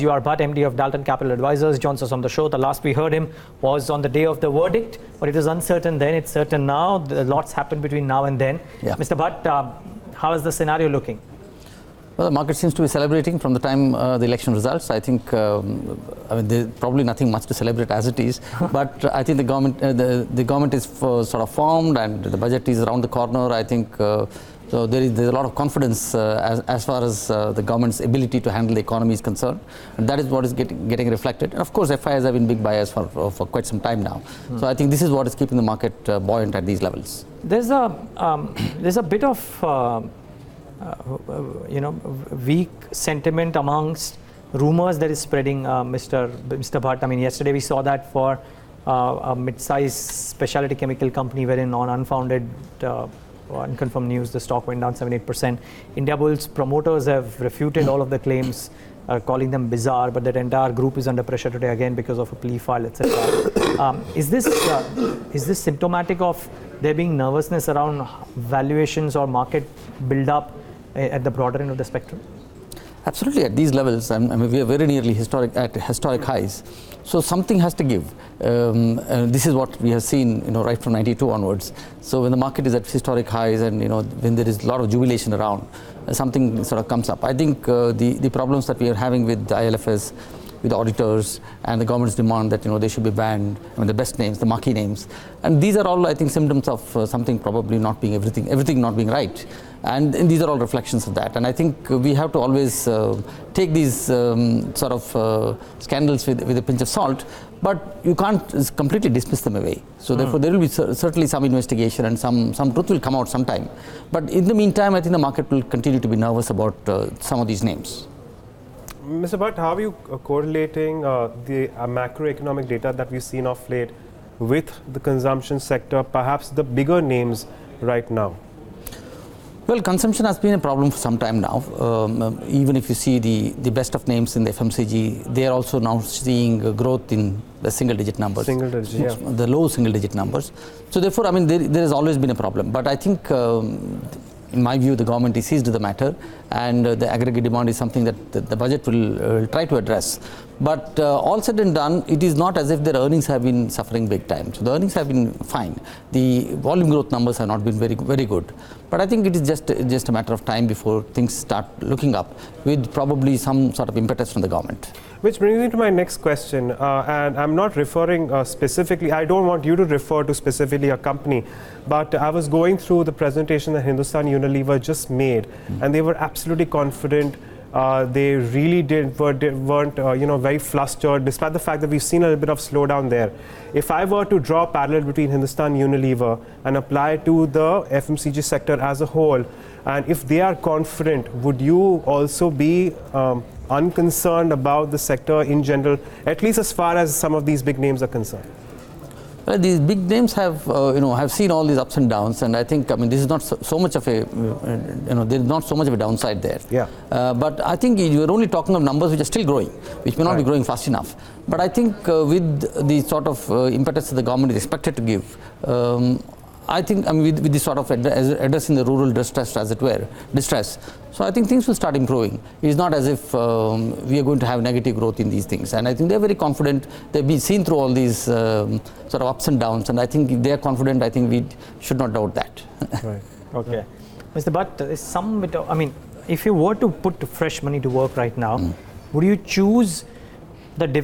You are Bhat, MD of Dalton Capital Advisors, joins us on the show. The last we heard him was on the day of the verdict, but it was uncertain then, it's certain now. Lots happened between now and then. Yeah. Mr. Bhat, how is the scenario looking? Well, the market seems to be celebrating from the time the election results. I think, there's probably nothing much to celebrate as it is, but I think the government is sort of formed and the budget is around the corner. I think so there's a lot of confidence as far as the government's ability to handle the economy is concerned, and that is what is getting reflected. And of course, FIs have been big buyers for quite some time now. So I think this is what is keeping the market buoyant at these levels. There's a bit of weak sentiment amongst rumors that is spreading, Mr. Bhat. I mean, yesterday we saw that for a mid-sized specialty chemical company wherein on unfounded unconfirmed news the stock went down 7-8%. Indiabulls promoters have refuted all of the claims, calling them bizarre, but that entire group is under pressure today again because of a plea file, etc. Is this symptomatic of there being nervousness around valuations or market build-up at the broader end of the spectrum? Absolutely, at these levels, I mean, we are very nearly historic highs. So something has to give. And this is what we have seen, right from '92 onwards. So when the market is at historic highs, and when there is a lot of jubilation around, something sort of comes up. I think the problems that we are having with the ILFS, with the auditors, and the government's demand that they should be banned. I mean, the best names, the marquee names, and these are all, I think, symptoms of something probably not being everything not being right. And these are all reflections of that. And I think we have to always take these sort of scandals with a pinch of salt, but you can't completely dismiss them away. So therefore, there will be certainly some investigation and some truth will come out sometime. But in the meantime, I think the market will continue to be nervous about some of these names. Mr. Bhat, how are you correlating the macroeconomic data that we've seen of late with the consumption sector, perhaps the bigger names right now? Well, consumption has been a problem for some time now. Even if you see the best of names in the FMCG, they are also now seeing growth in the single-digit numbers. Single-digit, yeah. The low single-digit numbers. So therefore, I mean, there has always been a problem. But I think, in my view, the government is seized to the matter, and the aggregate demand is something that the budget will try to address. But all said and done, it is not as if their earnings have been suffering big time. So the earnings have been fine. The volume growth numbers have not been very good. But I think it is just a matter of time before things start looking up, with probably some sort of impetus from the government. Which brings me to my next question, and I'm not referring specifically, I don't want you to refer to specifically a company, but I was going through the presentation that Hindustan Unilever just made, and they were absolutely confident. They really weren't very flustered, despite the fact that we've seen a little bit of slowdown there. If I were to draw a parallel between Hindustan Unilever and apply to the FMCG sector as a whole, and if they are confident, would you also be unconcerned about the sector in general, at least as far as some of these big names are concerned? Well, these big names have seen all these ups and downs, and I think, I mean, this is not so much of a, there is not so much of a downside there. Yeah. But I think you are only talking of numbers which are still growing, which may not be growing fast enough. But I think with the sort of impetus that the government is expected to give, I think, I mean, with this sort of addressing the rural distress, as it were, so I think things will start improving. It is not as if we are going to have negative growth in these things. And I think they're very confident. They've been seen through all these sort of ups and downs. And I think if they are confident, I think we should not doubt that. Right. Okay. Mr. Bhat, there's some bit of, I mean, if you were to put fresh money to work right now, would you choose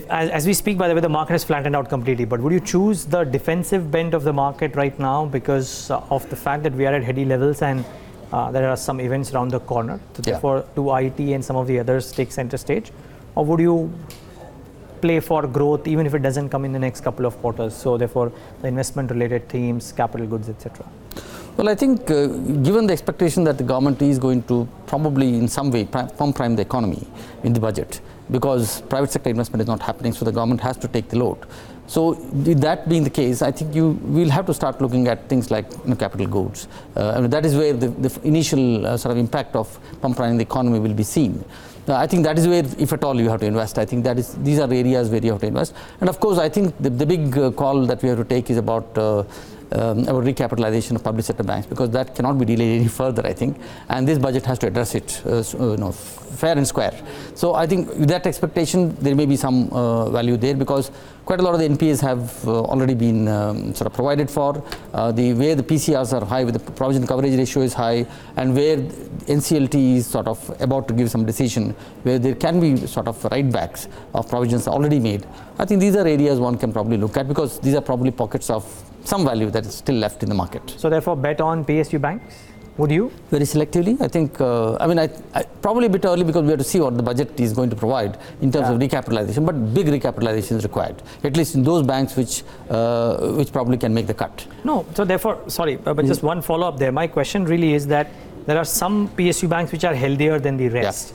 as we speak, by the way, the market has flattened out completely, but would you choose the defensive bent of the market right now because of the fact that we are at heady levels and there are some events around the corner? So therefore, do IT and some of the others take center stage? Or would you play for growth even if it doesn't come in the next couple of quarters? So therefore, the investment-related themes, capital goods, etc. Well, I think given the expectation that the government is going to probably in some way pump prime the economy in the budget, because private sector investment is not happening, so the government has to take the load. So with that being the case, I think you will have to start looking at things like capital goods. I mean, that is where the initial sort of impact of pump priming the economy will be seen. I think that is where, if at all, you have to invest. I think these are areas where you have to invest. And of course, I think the big call that we have to take is about about recapitalization of public sector banks, because that cannot be delayed any further, I think, and this budget has to address it fair and square. So I think with that expectation, there may be some value there, because quite a lot of the NPAs have already been sort of provided for. The way the PCRs are high, with the provision coverage ratio is high, and where NCLT is sort of about to give some decision where there can be sort of write backs of provisions already made. I think these are areas one can probably look at, because these are probably pockets of some value that is still left in the market. So therefore, bet on PSU Banks? Would you? Very selectively, I think. I probably a bit early, because we have to see what the budget is going to provide in terms of recapitalization. But big recapitalization is required, at least in those banks which probably can make the cut. No. So therefore, sorry, but just one follow up there. My question really is that there are some PSU banks which are healthier than the rest.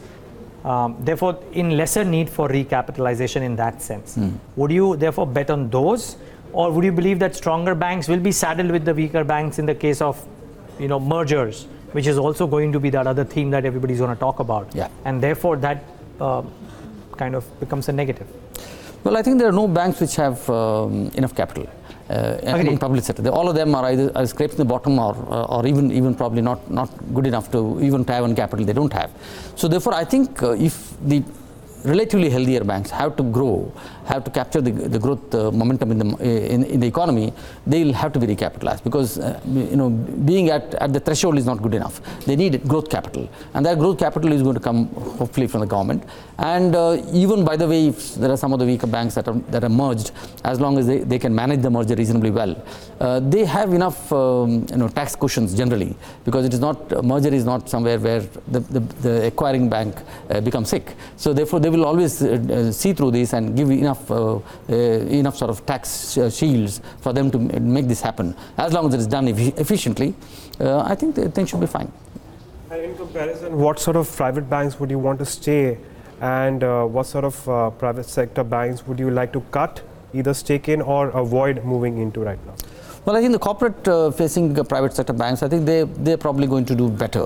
Therefore, in lesser need for recapitalization in that sense. Would you therefore bet on those, or would you believe that stronger banks will be saddled with the weaker banks in the case of mergers, which is also going to be that other theme that everybody's going to talk about, and therefore that kind of becomes a negative? Well, I think there are no banks which have enough capital in public sector. All of them are either scraping the bottom, or even probably not good enough to even have one capital they don't have. So therefore, I think if the relatively healthier banks have to grow, have to capture the growth momentum in the economy, they'll have to be recapitalized, because being at the threshold is not good enough. They need growth capital, and that growth capital is going to come hopefully from the government. And even by the way, if there are some of the weaker banks that are merged, as long as they can manage the merger reasonably well, they have enough tax cushions generally, because it is not, merger is not somewhere where the acquiring bank becomes sick. So therefore, they will always see through this and give enough sort of tax shields for them to make this happen. As long as it is done efficiently, I think things should be fine. And in comparison, what sort of private banks would you want to stay, and what sort of private sector banks would you like to cut, either stake in or avoid moving into right now? Well, I think the corporate facing private sector banks, I think they're probably going to do better,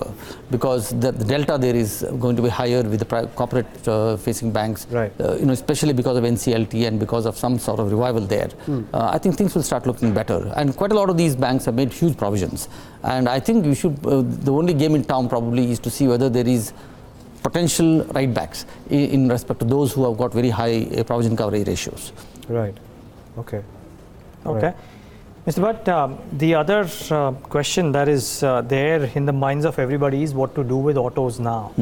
because the delta there is going to be higher with the corporate facing banks, right. Especially because of NCLT and because of some sort of revival there. I think things will start looking better, and quite a lot of these banks have made huge provisions, and I think we should, the only game in town probably is to see whether there is potential write backs in respect to those who have got very high provision coverage ratios. Right. Okay. Right. Mr. Bhat, the other question that is there in the minds of everybody is what to do with autos now.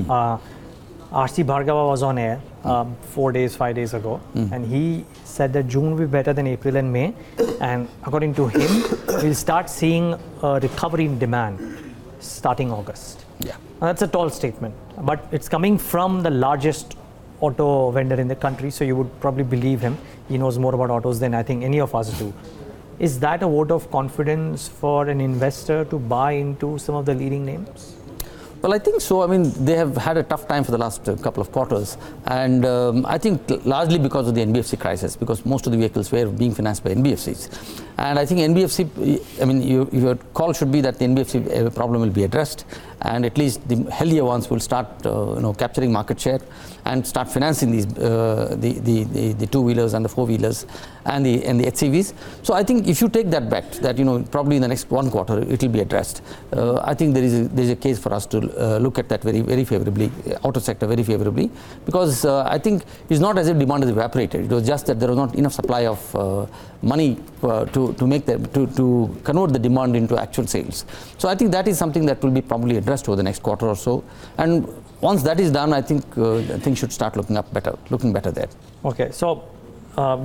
R.C. Bhargava was on air 5 days ago, and he said that June will be better than April and May, and according to him, we'll start seeing a recovery in demand starting August. Yeah. Now, that's a tall statement, but it's coming from the largest auto vendor in the country, so you would probably believe him. He knows more about autos than I think any of us do. Is that a vote of confidence for an investor to buy into some of the leading names? Well, I think so. I mean, they have had a tough time for the last couple of quarters, and I think largely because of the NBFC crisis, because most of the vehicles were being financed by NBFCs. And I think NBFC, I mean, your call should be that the NBFC problem will be addressed, and at least the healthier ones will start capturing market share and start financing these the two-wheelers and the four-wheelers and the HCVs. So I think if you take that bet that probably in the next 1 quarter it will be addressed, I think there is a case for us to look at that very favorably, auto sector very favorably, because I think it's not as if demand has evaporated. It was just that there was not enough supply of money to make that to convert the demand into actual sales. So I think that is something that will be probably addressed over the next quarter or so, and once that is done, I think things should start looking better there. Okay, so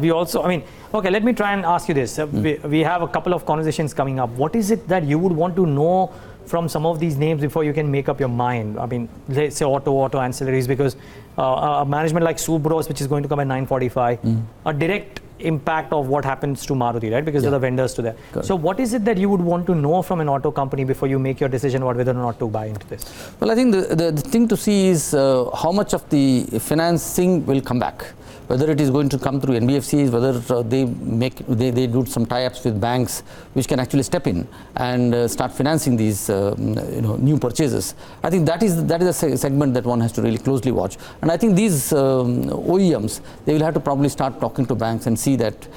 we also, okay, let me try and ask you this. We have a couple of conversations coming up. What is it that you would want to know from some of these names before you can make up your mind? I mean, let's say auto ancillaries, because a management like Subros, which is going to come at 9:45, a direct impact of what happens to Maruti, right? Because they're the vendors to that. Correct. So what is it that you would want to know from an auto company before you make your decision about whether or not to buy into this? Well, I think the thing to see is how much of the financing will come back whether it is going to come through NBFCs, whether they do some tie-ups with banks which can actually step in and start financing these new purchases. I think that is a segment that one has to really closely watch. And I think these OEMs, they will have to probably start talking to banks and see that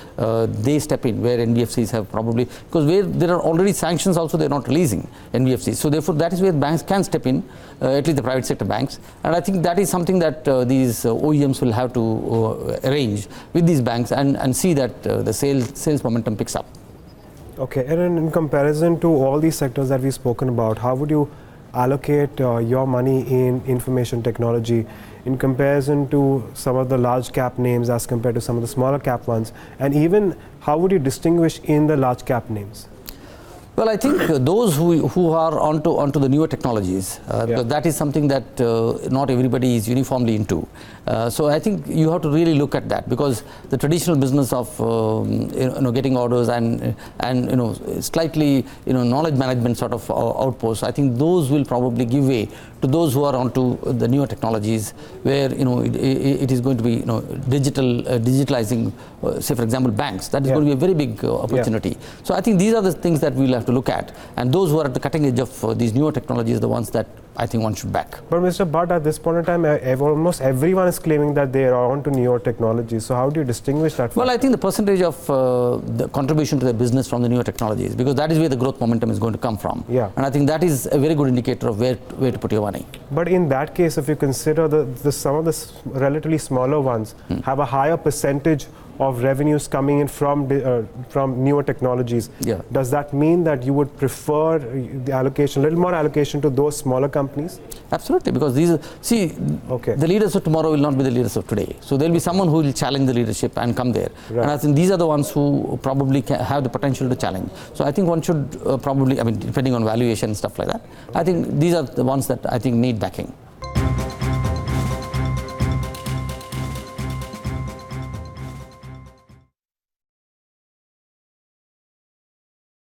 they step in where NBFCs have probably, because where there are already sanctions also, they're not releasing NBFCs. So therefore that is where banks can step in, at least the private sector banks. And I think that is something that these OEMs will have to arrange with these banks and see that the sales momentum picks up. Okay, and in comparison to all these sectors that we've spoken about, how would you allocate your money in information technology in comparison to some of the large cap names as compared to some of the smaller cap ones? And even how would you distinguish in the large cap names? Well, I think those who are onto the newer technologies, that is something that not everybody is uniformly into. So I think you have to really look at that, because the traditional business of getting orders and slightly knowledge management sort of outposts, I think those will probably give way to those who are onto the newer technologies, where it is going to be digitalizing, say for example banks. That is going to be a very big opportunity. So I think these are the things that we'll have to look at, and those who are at the cutting edge of these newer technologies are the ones that I think one should back. But Mr. Bhat, at this point in time, almost everyone is claiming that they are on to newer technologies. So how do you distinguish that? Well, I think the percentage of the contribution to the business from the newer technologies, because that is where the growth momentum is going to come from. Yeah. And I think that is a very good indicator of where to put your money. But in that case, if you consider some of the relatively smaller ones have a higher percentage of revenues coming in from newer technologies, does that mean that you would prefer the allocation, a little more allocation to those smaller companies? Absolutely, because the leaders of tomorrow will not be the leaders of today. So there will be someone who will challenge the leadership and come there. Right. And I think these are the ones who probably have the potential to challenge. So I think one should probably, depending on valuation and stuff like that, I think these are the ones that I think need backing.